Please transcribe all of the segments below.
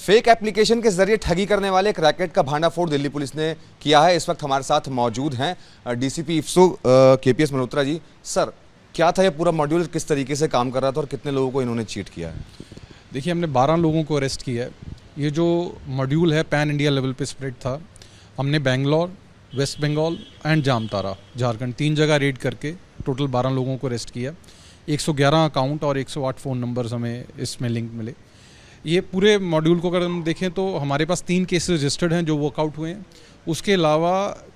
Fake application के जरिए ठगी करने वाले एक रैकेट का भांडाफोड़ दिल्ली पुलिस ने किया है। इस वक्त हमारे साथ मौजूद हैं DCP इफ्सो KPS Malhotra ji. Sir, क्या था ये पूरा मॉड्यूल, किस तरीके से काम कर रहा था और कितने लोगों को इन्होंने चीट किया है? देखिए, हमने 12 लोगों को अरेस्ट किया है। ये जो मॉड्यूल है पैन इंडिया लेवल पे स्प्रेड था। हमने बेंगलोर, वेस्ट बंगाल एंड जामतारा झारखंड 3 जगह रेड करके टोटल 12 लोगों को अरेस्ट किया। 111 अकाउंट और 108 फ़ोन नंबर्स हमें इसमें लिंक मिले। ये पूरे मॉड्यूल को अगर हम देखें तो हमारे पास 3 केसेस रजिस्टर्ड हैं जो वर्कआउट हुए हैं। उसके अलावा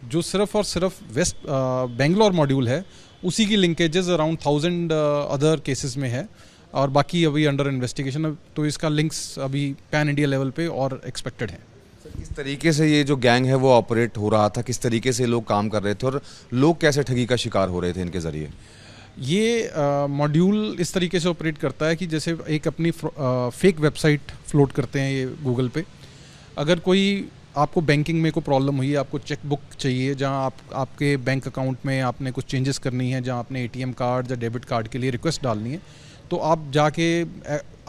जो सिर्फ और सिर्फ वेस्ट बेंगलोर मॉड्यूल है उसी की लिंकेजेस अराउंड 1000 अदर केसेस में है और बाकी अभी अंडर इन्वेस्टिगेशन है। तो इसका लिंक्स अभी पैन इंडिया लेवल पे और एक्सपेक्टेड है। किस तरीके से ये जो गैंग है वो ऑपरेट हो रहा था, किस तरीके से लोग काम कर रहे थे और लोग कैसे ठगी का शिकार हो रहे थे इनके जरिए? ये मॉड्यूल इस तरीके से ऑपरेट करता है कि जैसे एक अपनी फेक वेबसाइट फ्लोट करते हैं ये गूगल पे। अगर कोई आपको बैंकिंग में कोई प्रॉब्लम हुई है, आपको चेक बुक चाहिए जहां आपके बैंक अकाउंट में आपने कुछ चेंजेस करनी है, जहां आपने एटीएम कार्ड या डेबिट कार्ड के लिए रिक्वेस्ट डालनी है, तो आप जाके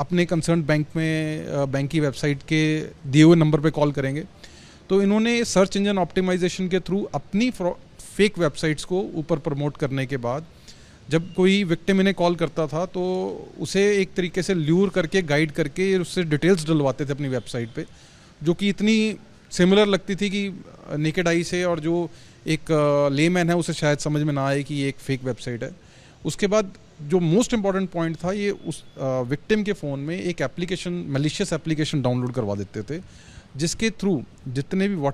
अपने कंसर्न बैंक में बैंक की वेबसाइट के दिए हुए नंबर पे कॉल करेंगे। तो इन्होंने सर्च इंजन ऑप्टिमाइजेशन के थ्रू अपनी फेक वेबसाइट्स को ऊपर प्रमोट करने के बाद जब कोई विक्टिम इन्हें कॉल करता था तो उसे एक तरीके से ल्यूर करके, गाइड करके उससे डिटेल्स डलवाते थे अपनी वेबसाइट पे, जो कि इतनी सिमिलर लगती थी कि नेकेड आई से और जो एक लेमैन है उसे शायद समझ में ना आए कि ये एक फेक वेबसाइट है। उसके बाद जो मोस्ट इम्पॉर्टेंट पॉइंट था, ये उस विक्टिम के फ़ोन में एक एप्लीकेशन, मैलिशियस एप्लीकेशन डाउनलोड करवा देते थे, जिसके थ्रू जितने भी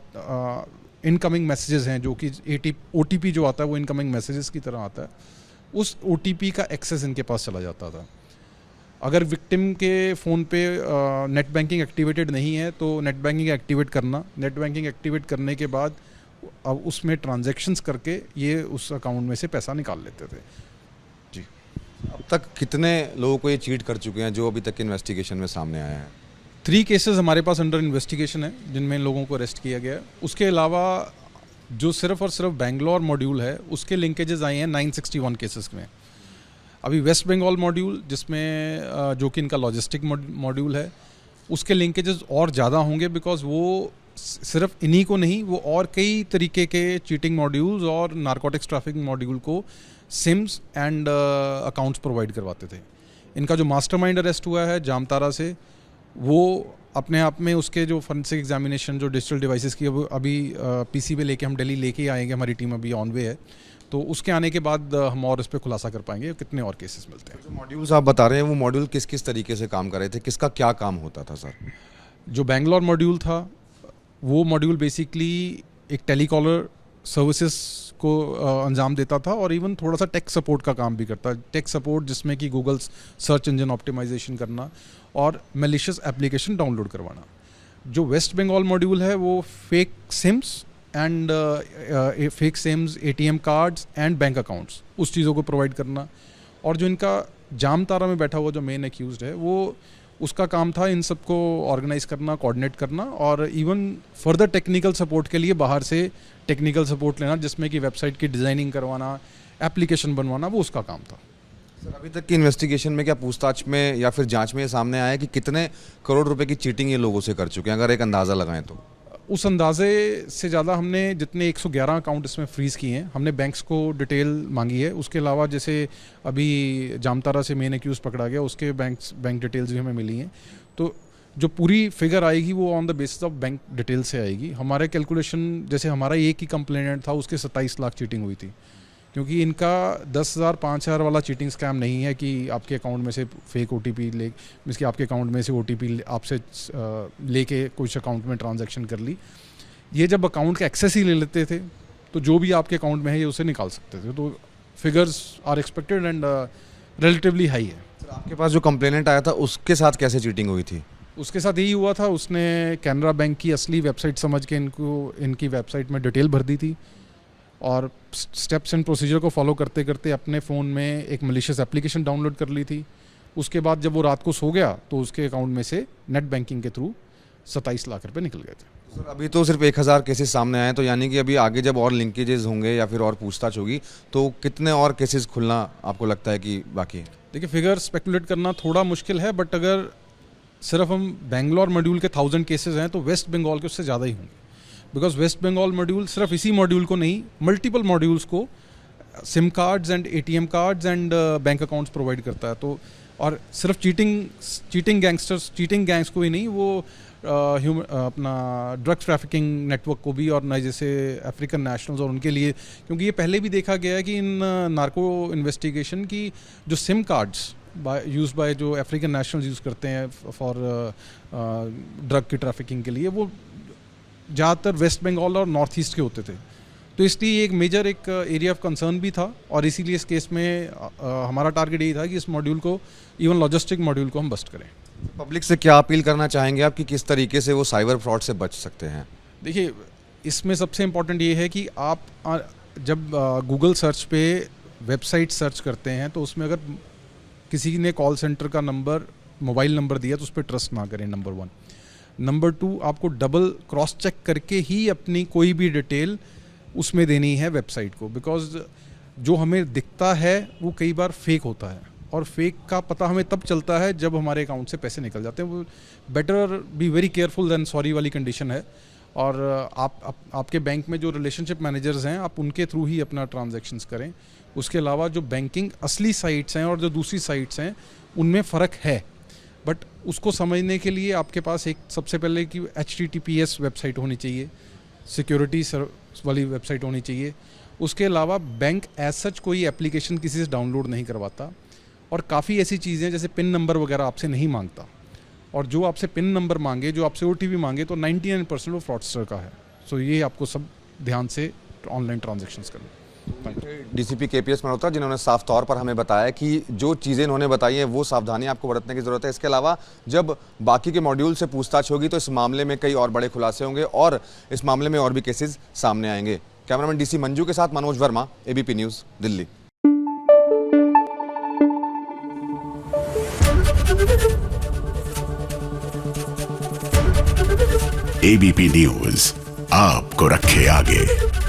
इनकमिंग मैसेजेस हैं, जो कि OTP जो आता है वो इनकमिंग मैसेजेस की तरह आता है, उस OTP का एक्सेस इनके पास चला जाता था। अगर विक्टिम के फ़ोन पे नेट बैंकिंग एक्टिवेटेड नहीं है तो नेट बैंकिंग एक्टिवेट करना, नेट बैंकिंग एक्टिवेट करने के बाद अब उसमें ट्रांजैक्शंस करके ये उस अकाउंट में से पैसा निकाल लेते थे। जी, अब तक कितने लोगों को ये चीट कर चुके हैं जो अभी तक इन्वेस्टिगेशन में सामने आया है? 3 केसेस हमारे पास अंडर इन्वेस्टिगेशन है जिनमें लोगों को अरेस्ट किया गया है। उसके अलावा जो सिर्फ और सिर्फ बेंगलोर मॉड्यूल है उसके लिंकेजेस आए हैं 961 केसेस में। अभी वेस्ट बंगाल मॉड्यूल जिसमें जो कि इनका लॉजिस्टिक मॉड्यूल है, उसके लिंकेजेस और ज़्यादा होंगे, बिकॉज वो सिर्फ इन्हीं को नहीं, वो और कई तरीके के चीटिंग मॉड्यूल्स और नारकोटिक्स ट्रैफिकिंग मॉड्यूल को सिम्स एंड अकाउंट्स प्रोवाइड करवाते थे। इनका जो मास्टरमाइंड अरेस्ट हुआ है जामतारा से, वो अपने आप में उसके जो फॉरेंसिक एग्जामिनेशन जो डिजिटल डिवाइसेस की अभी PC पे लेके हम दिल्ली लेके आएंगे, हमारी टीम अभी ऑन वे है, तो उसके आने के बाद हम और इस पर खुलासा कर पाएंगे कितने और केसेस मिलते हैं। जो मॉड्यूल्स आप बता रहे हैं वो मॉड्यूल किस किस तरीके से काम कर रहे थे, किसका क्या काम होता था? सर, जो बेंगलोर मॉड्यूल था वो मॉड्यूल बेसिकली एक टेलीकॉलर सर्विसेज को अंजाम देता था और इवन थोड़ा सा टेक सपोर्ट का काम भी करता है। टेक सपोर्ट जिसमें कि गूगल सर्च इंजन ऑप्टिमाइजेशन करना और मैलिशियस एप्लीकेशन डाउनलोड करवाना। जो वेस्ट बंगाल मॉड्यूल है वो fake sims and fake sims, ATM cards and bank accounts, उस चीज़ों को प्रोवाइड करना। और जो इनका जामतारा में बैठा हुआ जो मेन एक्यूज्ड है, वो उसका काम था इन सबको ऑर्गेनाइज करना, कोऑर्डिनेट करना और इवन फर्दर टेक्निकल सपोर्ट के लिए बाहर से टेक्निकल सपोर्ट लेना, जिसमें कि वेबसाइट की डिज़ाइनिंग करवाना, एप्लीकेशन बनवाना, वो उसका काम था। सर, अभी तक की इन्वेस्टिगेशन में क्या पूछताछ में या फिर जांच में ये सामने आया है कि कितने करोड़ रुपए की चीटिंग ये लोगों से कर चुके हैं, अगर एक अंदाज़ा लगाएं तो? उस अंदाजे से ज़्यादा हमने जितने 111 अकाउंट इसमें फ्रीज़ किए हैं, हमने बैंक्स को डिटेल मांगी है। उसके अलावा जैसे अभी जामतारा से मेन एक्यूज पकड़ा गया, उसके बैंक डिटेल्स भी हमें मिली हैं। तो जो पूरी फिगर आएगी वो on the basis of bank detail से आएगी। हमारे कैलकुलेशन, जैसे हमारा एक ही कंप्लेनेंट था उसके 27 लाख चीटिंग हुई थी, क्योंकि इनका 10,000 5,000 वाला चीटिंग स्कैम नहीं है कि आपके अकाउंट में से फेक OTP ले, मीन्स कि आपके अकाउंट में से OTP आपसे लेके कुछ अकाउंट में ट्रांजैक्शन कर ली। ये जब अकाउंट का एक्सेस ही ले लेते थे तो जो भी आपके अकाउंट में है ये उसे निकाल सकते थे। तो figures are expected and relatively high है। सर, आपके पास जो कंप्लेनेंट आया था उसके साथ कैसे चीटिंग हुई थी? उसके साथ यही हुआ था, उसने कैनरा बैंक की असली वेबसाइट समझ के इनकी वेबसाइट में डिटेल भर दी थी और स्टेप्स एंड प्रोसीजर को फॉलो करते करते अपने फ़ोन में एक मैलिशियस एप्लीकेशन डाउनलोड कर ली थी। उसके बाद जब वो रात को सो गया तो उसके अकाउंट में से नेट बैंकिंग के थ्रू 27 लाख रुपए निकल गए थे। सर, अभी तो सिर्फ 1000 केसेस सामने आए, तो यानी कि अभी आगे जब और लिंकेजेस होंगे या फिर और पूछताछ होगी तो कितने और केसेस खुलना आपको लगता है कि बाकी है? देखिए, फिगर स्पेकुलेट करना थोड़ा मुश्किल है, बट अगर सिर्फ हम बेंगलोर मॉड्यूल के 1000 केसेस हैं तो वेस्ट बंगाल के उससे ज़्यादा ही होंगे, बिकॉज वेस्ट बंगाल मॉड्यूल सिर्फ इसी मॉड्यूल को नहीं, मल्टीपल मॉड्यूल्स को SIM cards and ATM cards and bank accounts provide करता है। तो और सिर्फ चीटिंग गैंग्स को ही नहीं, वो अपना ड्रग्स ट्रैफिकिंग नेटवर्क को भी, और नए जैसे अफ्रीकन नेशनल्स और उनके लिए, क्योंकि ये पहले भी देखा गया है कि इन नार्को इन्वेस्टिगेशन की जो सिम कार्ड्स यूज़ बाय जो अफ्रीकन नेशनल्स यूज़ करते हैं फॉर ड्रग की ट्रैफिकिंग के लिए, वो ज़्यादातर वेस्ट बंगाल और नॉर्थ ईस्ट के होते थे। तो इसलिए एक मेजर एक एरिया ऑफ कंसर्न भी था, और इसीलिए इस केस में हमारा टारगेट यही था कि इस मॉड्यूल को, इवन लॉजिस्टिक मॉड्यूल को हम बस्ट करें। पब्लिक से क्या अपील करना चाहेंगे आप कि किस तरीके से वो साइबर फ्रॉड से बच सकते हैं? देखिए, इसमें सबसे इम्पोर्टेंट ये है कि आप जब गूगल सर्च पे वेबसाइट सर्च करते हैं तो उसमें अगर किसी ने कॉल सेंटर का नंबर, मोबाइल नंबर दिया तो उस पर ट्रस्ट ना करें, नंबर 1। नंबर 2, आपको डबल क्रॉस चेक करके ही अपनी कोई भी डिटेल उसमें देनी है वेबसाइट को, बिकॉज जो हमें दिखता है वो कई बार फेक होता है, और फेक का पता हमें तब चलता है जब हमारे अकाउंट से पैसे निकल जाते हैं। वो better be very careful than sorry वाली कंडीशन है। और आपके बैंक में जो रिलेशनशिप मैनेजर्स हैं, आप उनके थ्रू ही अपना ट्रांजैक्शंस करें। उसके अलावा जो बैंकिंग असली साइट्स हैं और जो दूसरी साइट्स हैं उनमें फ़र्क है, बट उसको समझने के लिए आपके पास एक सबसे पहले कि HTTPS वेबसाइट होनी चाहिए, सिक्योरिटी वाली वेबसाइट होनी चाहिए। उसके अलावा बैंक एज सच कोई एप्लीकेशन किसी से डाउनलोड नहीं करवाता, और काफ़ी ऐसी चीज़ें जैसे पिन नंबर वगैरह आपसे नहीं मांगता, और जो आपसे पिन नंबर मांगे, जो आपसे OTP मांगे, तो 99% वो फ्रॉडस्टर का है। सो ये आपको सब ध्यान से ऑनलाइन ट्रांजेक्शन्स करना। DCP KPS मल्होत्रा जिन्होंने साफ तौर पर हमें बताया कि जो चीज़ें इन्होंने बताई हैं वो सावधानी आपको बरतने की ज़रूरत है। इसके अलावा जब बाकी के मॉड्यूल से पूछताछ होगी तो इस मामले में कई और बड़े खुलासे होंगे और इस मामले में और भी केसेस सामने आएंगे। कैमरामैन DC मंजू के साथ Manoj Verma, ABP news, Delhi. ABP news आपको रखे आगे।